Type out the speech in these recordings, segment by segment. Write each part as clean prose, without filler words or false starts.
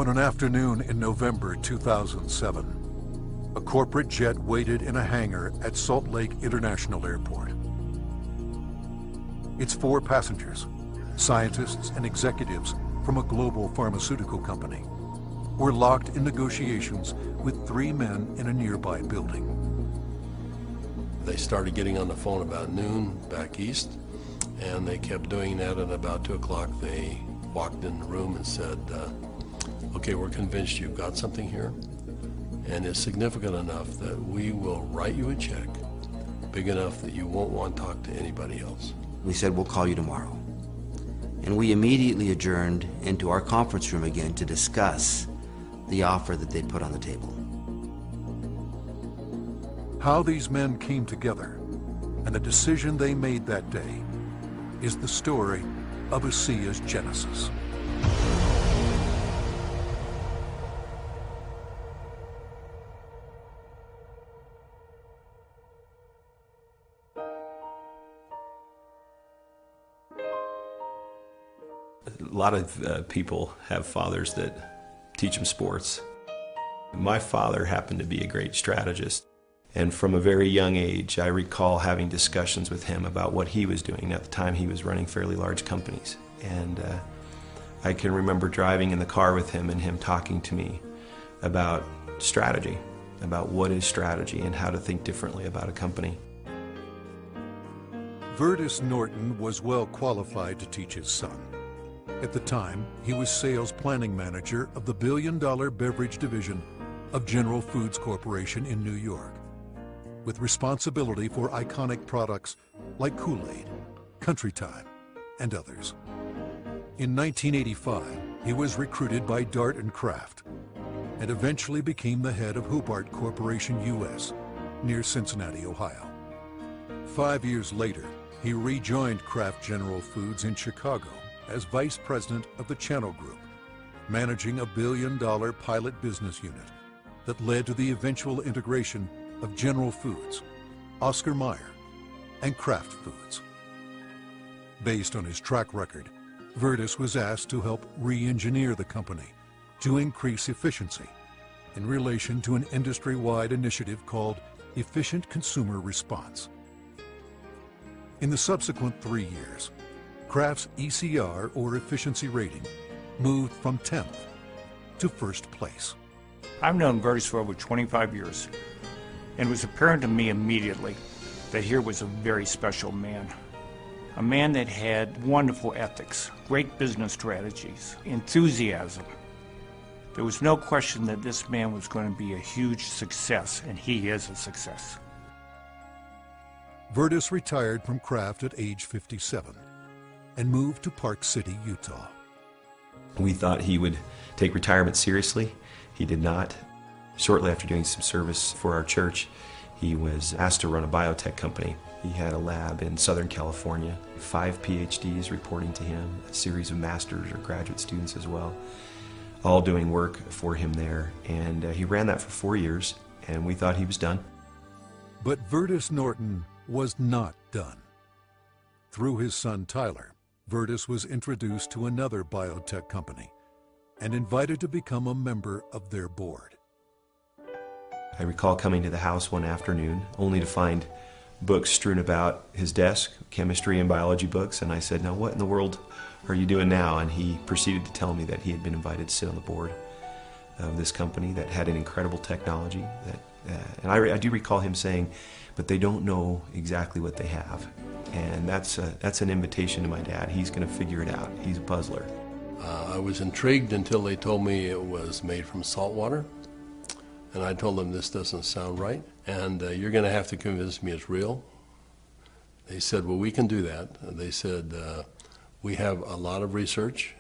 On an afternoon in November 2007, a corporate jet waited in a hangar at Salt Lake International Airport. Its 4 passengers, scientists and executives from a global pharmaceutical company, were locked in negotiations with 3 men in a nearby building. They started getting on the phone about noon back east, and they kept doing that, and about 2 o'clock they walked in the room and said, okay, we're convinced you've got something here, and it's significant enough that we will write you a check big enough that you won't want to talk to anybody else. We said, we'll call you tomorrow. And we immediately adjourned into our conference room again to discuss the offer that they put on the table. How these men came together and the decision they made that day is the story of ASEA's genesis. A lot of people have fathers that teach them sports. My father happened to be a great strategist, and from a very young age I recall having discussions with him about what he was doing. At the time he was running fairly large companies, and I can remember driving in the car with him and him talking to me about strategy, about what is strategy and how to think differently about a company. Vertus Norton was well qualified to teach his son. At the time, he was sales planning manager of the billion-dollar beverage division of General Foods Corporation in New York, with responsibility for iconic products like Kool-Aid, Country Time, and others. In 1985, he was recruited by Dart and Kraft and eventually became the head of Hobart Corporation US near Cincinnati, Ohio. 5 years later, he rejoined Kraft General Foods in Chicago as vice president of the Channel Group, managing a billion-dollar pilot business unit that led to the eventual integration of General Foods, Oscar Mayer, and Kraft Foods. Based on his track record, Vertus was asked to help re-engineer the company to increase efficiency in relation to an industry-wide initiative called Efficient Consumer Response. In the subsequent 3 years, Kraft's ECR, or efficiency rating, moved from 10th to 1st place. I've known Vertus for over 25 years, and it was apparent to me immediately that here was a very special man. A man that had wonderful ethics, great business strategies, enthusiasm. There was no question that this man was going to be a huge success, and he is a success. Vertus retired from Kraft at age 57 and moved to Park City, Utah. We thought he would take retirement seriously. He did not. Shortly after doing some service for our church, he was asked to run a biotech company. He had a lab in Southern California, 5 PhDs reporting to him, a series of master's or graduate students as well, all doing work for him there. And he ran that for 4 years, and we thought he was done. But Vertus Norton was not done. Through his son Tyler, Vertus was introduced to another biotech company and invited to become a member of their board. I recall coming to the house one afternoon only to find books strewn about his desk, chemistry and biology books, and I said, now what in the world are you doing now? And he proceeded to tell me that he had been invited to sit on the board of this company that had an incredible technology. And I do recall him saying, but they don't know exactly what they have. And that's an invitation to my dad. He's going to figure it out. He's a puzzler. I was intrigued until they told me it was made from salt water. And I told them this doesn't sound right, and you're going to have to convince me it's real. They said, well, we can do that. They said, we have a lot of research,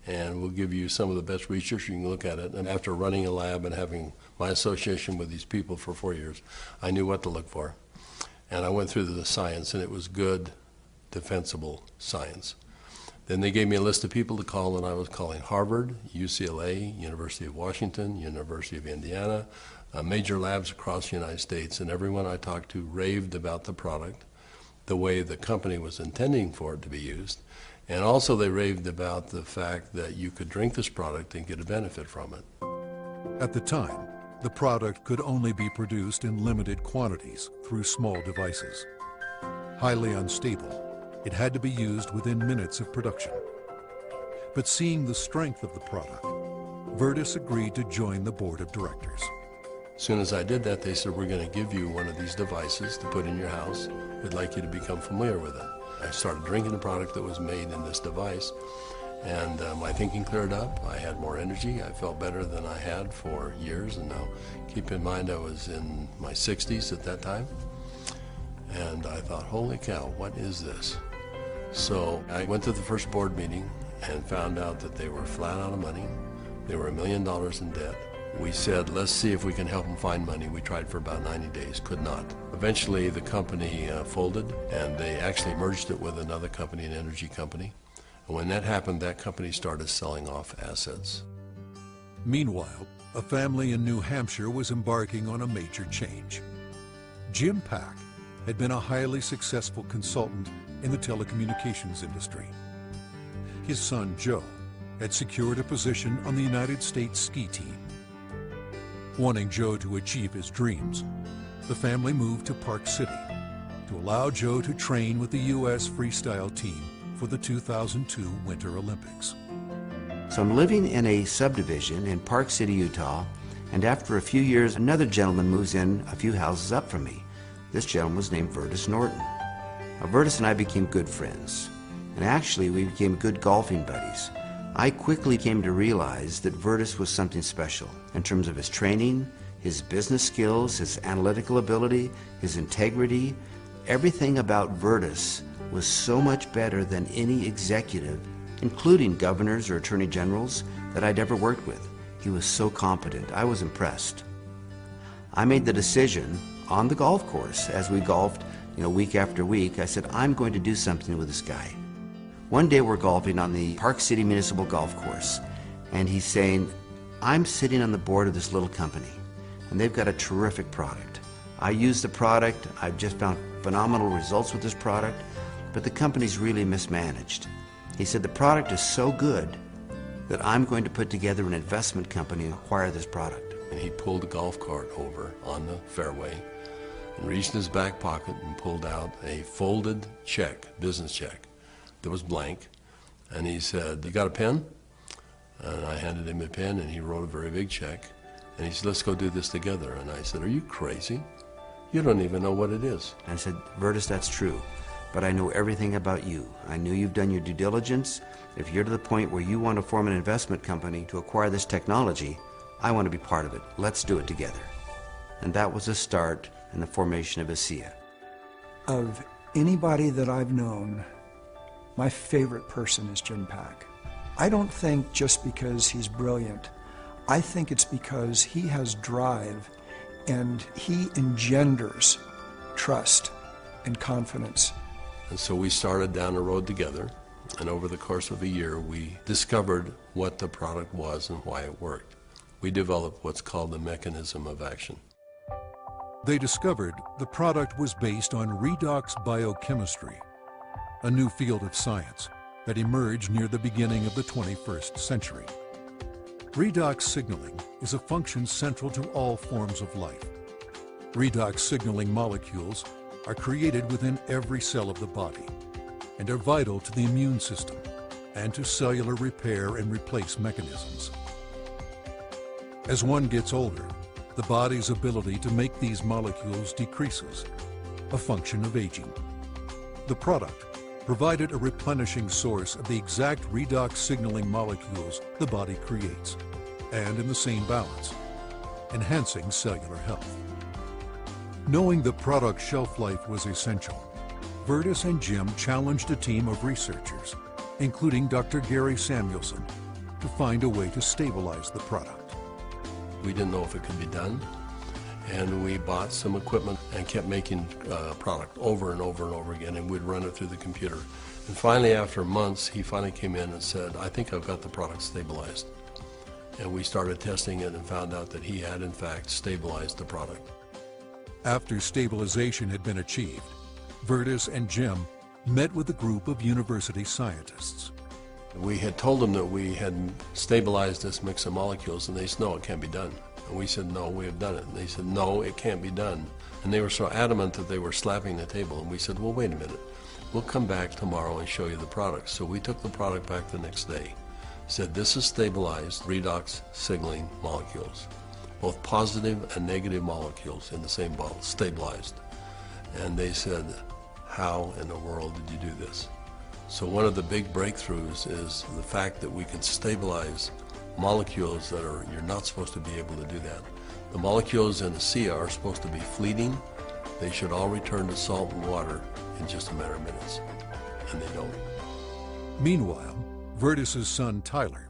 and we'll give you some of the best research. You can look at it. And after running a lab and having my association with these people for 4 years, I knew what to look for. And I went through the science, and it was good, defensible science. Then they gave me a list of people to call, and I was calling Harvard, UCLA, University of Washington, University of Indiana, major labs across the United States, and everyone I talked to raved about the product, the way the company was intending for it to be used, And also they raved about the fact that you could drink this product and get a benefit from it. At the time, the product could only be produced in limited quantities through small devices. Highly unstable, it had to be used within minutes of production. But seeing the strength of the product, Virtus agreed to join the board of directors. As soon as I did that, they said, we're going to give you one of these devices to put in your house. We'd like you to become familiar with it. I started drinking the product that was made in this device, and my thinking cleared up. I had more energy. I felt better than I had for years, and now keep in mind I was in my 60s at that time. And I thought, holy cow, what is this? So I went to the first board meeting and found out that they were flat out of money. They were $1 million in debt. We said, let's see if we can help them find money. We tried for about 90 days, could not. Eventually the company folded, and they actually merged it with another company, an energy company. And when that happened, that company started selling off assets. Meanwhile, a family in New Hampshire was embarking on a major change. Jim Pack had been a highly successful consultant in the telecommunications industry. His son, Joe, had secured a position on the United States ski team. Wanting Joe to achieve his dreams, the family moved to Park City to allow Joe to train with the U.S. freestyle team for the 2002 Winter Olympics. So I'm living in a subdivision in Park City, Utah, and after a few years, another gentleman moves in a few houses up from me. This gentleman was named Virtus Norton. Now, Virtus and I became good friends, and actually we became good golfing buddies. I quickly came to realize that Virtus was something special in terms of his training, his business skills, his analytical ability, his integrity. Everything about Virtus was so much better than any executive, including governors or attorney generals, that I'd ever worked with. He was so competent. I was impressed. I made the decision on the golf course as we golfed, week after week. I said, I'm going to do something with this guy. One day we're golfing on the Park City Municipal Golf Course, and he's saying, I'm sitting on the board of this little company, and they've got a terrific product. I use the product. I've just found phenomenal results with this product, but the company's really mismanaged. He said, the product is so good that I'm going to put together an investment company and acquire this product. And he pulled a golf cart over on the fairway and reached in his back pocket and pulled out a folded check, business check, that was blank. And he said, you got a pen? And I handed him a pen, and he wrote a very big check. And he said, let's go do this together. And I said, are you crazy? You don't even know what it is. I said, Virtus, that's true, but I know everything about you. I knew you've done your due diligence. If you're to the point where you want to form an investment company to acquire this technology, I want to be part of it. Let's do it together. And that was the start in the formation of ASEA. Of anybody that I've known, my favorite person is Jim Pack. I don't think just because he's brilliant. I think it's because he has drive and he engenders trust and confidence. And so we started down the road together, and over the course of a year we discovered what the product was and why it worked. We developed what's called the mechanism of action. They discovered the product was based on redox biochemistry, a new field of science that emerged near the beginning of the 21st century. Redox signaling is a function central to all forms of life. Redox signaling molecules are created within every cell of the body and are vital to the immune system and to cellular repair and replace mechanisms. As one gets older, the body's ability to make these molecules decreases, a function of aging. The product provided a replenishing source of the exact redox signaling molecules the body creates, and in the same balance, enhancing cellular health. Knowing the product's shelf life was essential, Virtus and Jim challenged a team of researchers, including Dr. Gary Samuelson, to find a way to stabilize the product. We didn't know if it could be done, and we bought some equipment and kept making product over and over and over again, and we'd run it through the computer. And finally, after months, he finally came in and said, I think I've got the product stabilized. And we started testing it and found out that he had, in fact, stabilized the product. After stabilization had been achieved, Virtus and Jim met with a group of university scientists. We had told them that we had stabilized this mix of molecules, and they said, no, it can't be done. And we said, no, we have done it. And they said, no, it can't be done. And they were so adamant that they were slapping the table. And we said, well, wait a minute. We'll come back tomorrow and show you the product. So we took the product back the next day. Said, this is stabilized redox signaling molecules, both positive and negative molecules in the same bottle, stabilized. And they said, how in the world did you do this? So one of the big breakthroughs is the fact that we can stabilize molecules that you're not supposed to be able to do that. The molecules in ASEA are supposed to be fleeting. They should all return to salt and water in just a matter of minutes, and they don't. Meanwhile, Vertus's son Tyler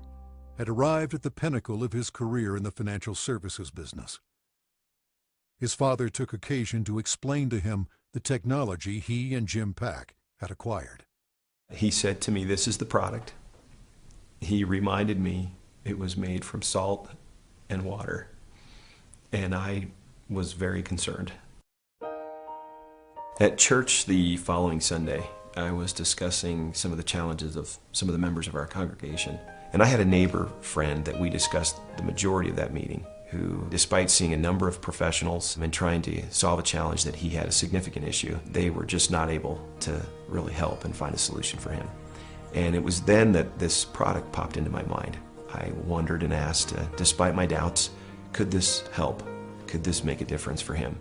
had arrived at the pinnacle of his career in the financial services business. His father took occasion to explain to him the technology he and Jim Pack had acquired. He said to me, this is the product. He reminded me it was made from salt and water, and I was very concerned. At church the following Sunday, I was discussing some of the challenges of some of the members of our congregation, and I had a neighbor friend that we discussed the majority of that meeting, who, despite seeing a number of professionals and trying to solve a challenge that he had a significant issue, they were just not able to really help and find a solution for him. And it was then that this product popped into my mind. I wondered and asked, despite my doubts, could this help? Could this make a difference for him?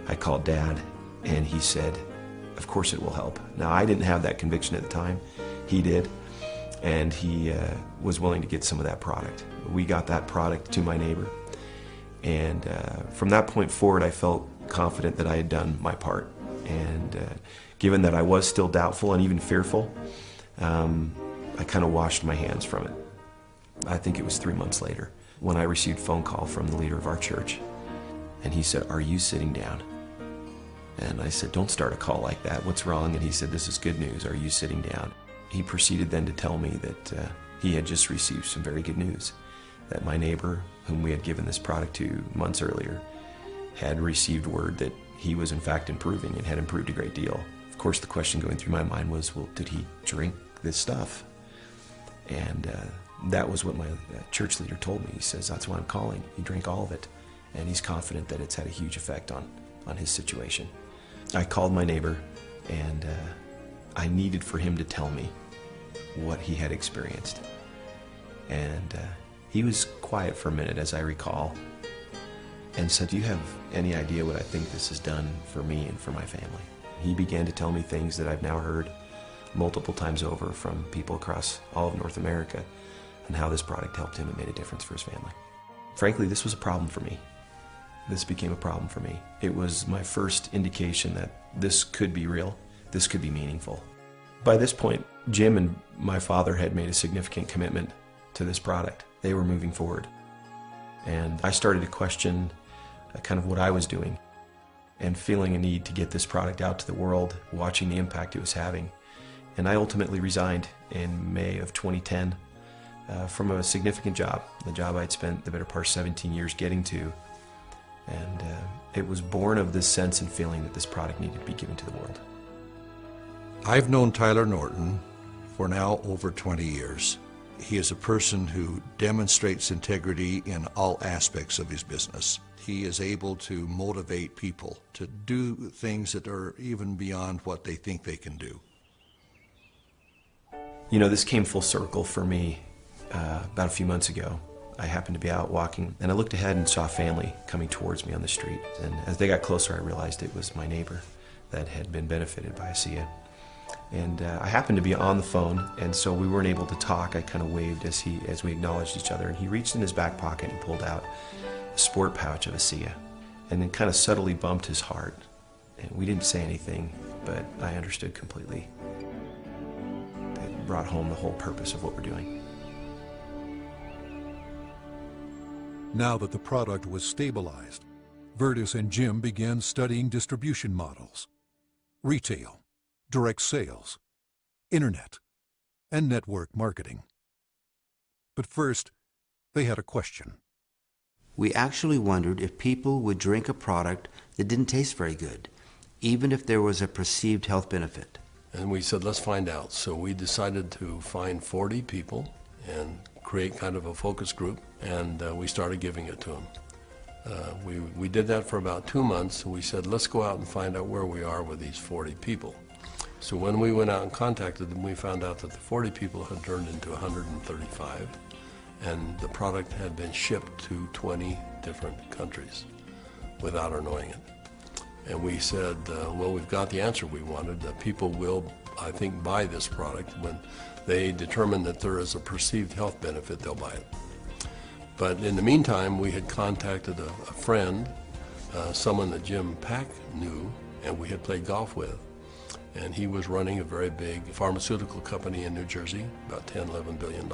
I called Dad, and he said, of course it will help. Now, I didn't have that conviction at the time. He did, and he was willing to get some of that product. We got that product to my neighbor. And from that point forward, I felt confident that I had done my part. And given that I was still doubtful and even fearful, I kind of washed my hands from it. I think it was 3 months later when I received a phone call from the leader of our church. And he said, are you sitting down? And I said, don't start a call like that. What's wrong? And he said, this is good news. Are you sitting down? He proceeded then to tell me that he had just received some very good news, that my neighbor, whom we had given this product to months earlier, had received word that he was in fact improving and had improved a great deal. Of course, the question going through my mind was, well, did he drink this stuff? And that was what my church leader told me. He says, that's why I'm calling. He drank all of it, and he's confident that it's had a huge effect on his situation. I called my neighbor, and I needed for him to tell me what he had experienced. And he was quiet for a minute, as I recall, and said, do you have any idea what I think this has done for me and for my family? He began to tell me things that I've now heard multiple times over from people across all of North America, and how this product helped him and made a difference for his family. Frankly, this was a problem for me. This became a problem for me. It was my first indication that this could be real, this could be meaningful. By this point, Jim and my father had made a significant commitment to this product. They were moving forward. And I started to question kind of what I was doing, and feeling a need to get this product out to the world, watching the impact it was having. And I ultimately resigned in May of 2010 from a significant job, the job I'd spent the better part of 17 years getting to. And it was born of this sense and feeling that this product needed to be given to the world. I've known Tyler Norton for now over 20 years. He is a person who demonstrates integrity in all aspects of his business. He is able to motivate people to do things that are even beyond what they think they can do. You know, this came full circle for me about a few months ago. I happened to be out walking, and I looked ahead and saw a family coming towards me on the street. And as they got closer, I realized it was my neighbor that had been benefited by ASEA. And I happened to be on the phone, and so we weren't able to talk. I kind of waved as we acknowledged each other, and he reached in his back pocket and pulled out a sport pouch of ASEA, and then kind of subtly bumped his heart. And we didn't say anything, but I understood completely. It brought home the whole purpose of what we're doing. Now that the product was stabilized, Vertus and Jim began studying distribution models, retail, direct sales, internet, and network marketing. But first, they had a question. We actually wondered if people would drink a product that didn't taste very good, even if there was a perceived health benefit. And we said, let's find out. So we decided to find 40 people and create kind of a focus group, and we started giving it to them. We did that for about 2 months, and we said, let's go out and find out where we are with these 40 people. So when we went out and contacted them, we found out that the 40 people had turned into 135, and the product had been shipped to 20 different countries without our knowing it. And we said, well, we've got the answer we wanted. People will, I think, buy this product. When they determine that there is a perceived health benefit, they'll buy it. But in the meantime, we had contacted a friend, someone that Jim Pack knew and we had played golf with. And he was running a very big pharmaceutical company in New Jersey, about $10, $11 billion.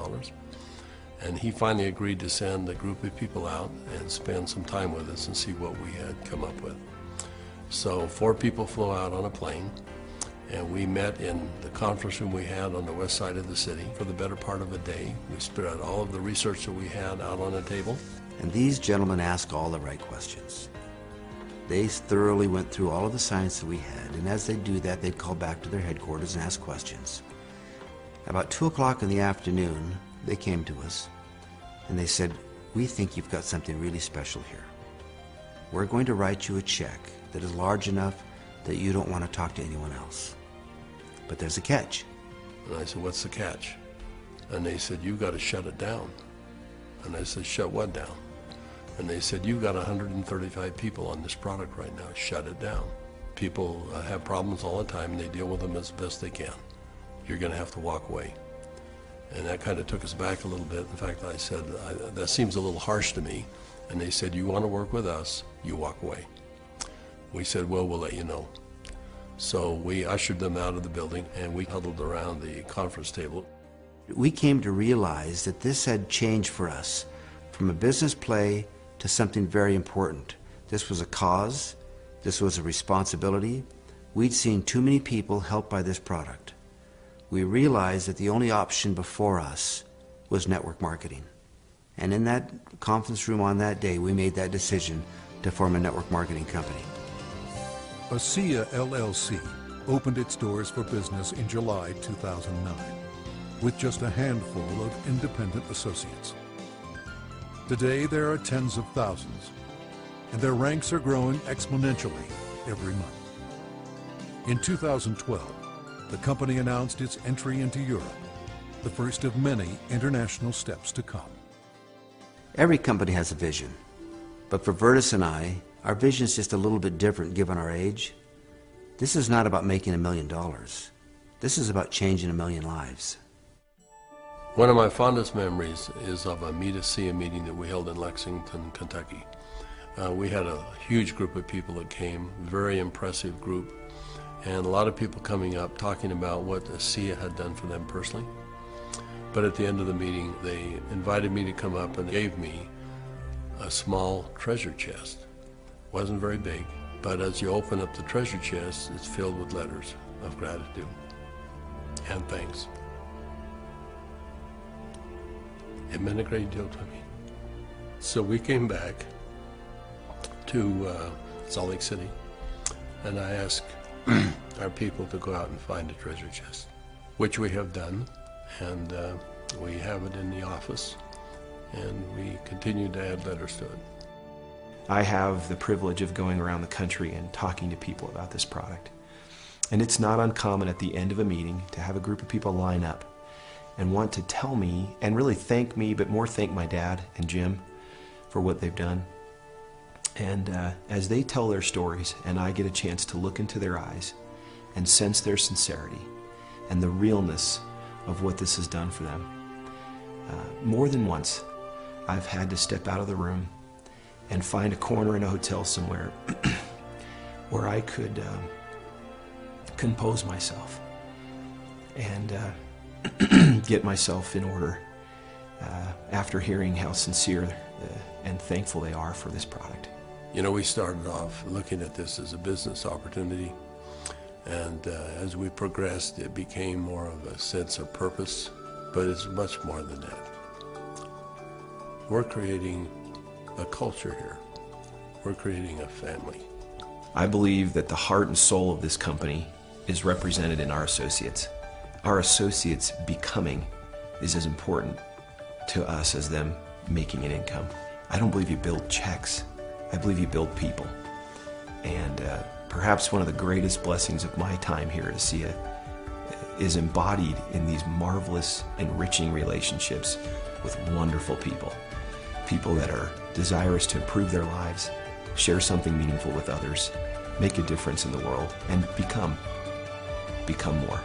And he finally agreed to send a group of people out and spend some time with us and see what we had come up with. So 4 people flew out on a plane, and we met in the conference room we had on the west side of the city for the better part of a day. We spread all of the research that we had out on a table. And these gentlemen asked all the right questions. They thoroughly went through all of the science that we had, and as they do that, they'd call back to their headquarters and ask questions. About 2 o'clock in the afternoon, they came to us, and they said, we think you've got something really special here. We're going to write you a check that is large enough that you don't want to talk to anyone else. But there's a catch. And I said, what's the catch? And they said, you've got to shut it down. And I said, shut what down? And they said, you've got 135 people on this product right now. Shut it down. People have problems all the time, and they deal with them as best they can. You're going to have to walk away. And that kind of took us back a little bit. In fact, I said, that seems a little harsh to me. And they said, you want to work with us, you walk away. We said, well, we'll let you know. So we ushered them out of the building, and we huddled around the conference table. We came to realize that this had changed for us from a business play to something very important. This was a cause. This was a responsibility. We'd seen too many people helped by this product. We realized that the only option before us was network marketing. And in that conference room on that day, we made that decision to form a network marketing company. ASEA LLC opened its doors for business in July 2009 with just a handful of independent associates. Today, there are tens of thousands, and their ranks are growing exponentially every month. In 2012, the company announced its entry into Europe, the first of many international steps to come. Every company has a vision, but for Vertus and I, our vision is just a little bit different given our age. This is not about making $1 million. This is about changing 1 million lives. One of my fondest memories is of a ASEA meeting that we held in Lexington, Kentucky. We had a huge group of people that came, very impressive group, and a lot of people coming up talking about what ASEA had done for them personally. But at the end of the meeting, they invited me to come up and gave me a small treasure chest. Wasn't very big, but as you open up the treasure chest, it's filled with letters of gratitude and thanks. It meant a great deal to me. So we came back to Salt Lake City, and I asked our people to go out and find a treasure chest, which we have done, and we have it in the office, and we continue to add letters to it. I have the privilege of going around the country and talking to people about this product. And it's not uncommon at the end of a meeting to have a group of people line up and want to tell me, and really thank me, but more thank my dad and Jim for what they've done. And as they tell their stories and I get a chance to look into their eyes and sense their sincerity and the realness of what this has done for them, more than once I've had to step out of the room and find a corner in a hotel somewhere where I could compose myself and get myself in order after hearing how sincere and thankful they are for this product. You know, we started off looking at this as a business opportunity, and as we progressed, it became more of a sense of purpose, but it's much more than that. We're creating a culture here. We're creating a family. I believe that the heart and soul of this company is represented in our associates. Our associates becoming is as important to us as them making an income. I don't believe you build checks. I believe you build people. And perhaps one of the greatest blessings of my time here at ASEA is embodied in these marvelous, enriching relationships with wonderful people. People that are desirous to improve their lives, share something meaningful with others, make a difference in the world, and become more.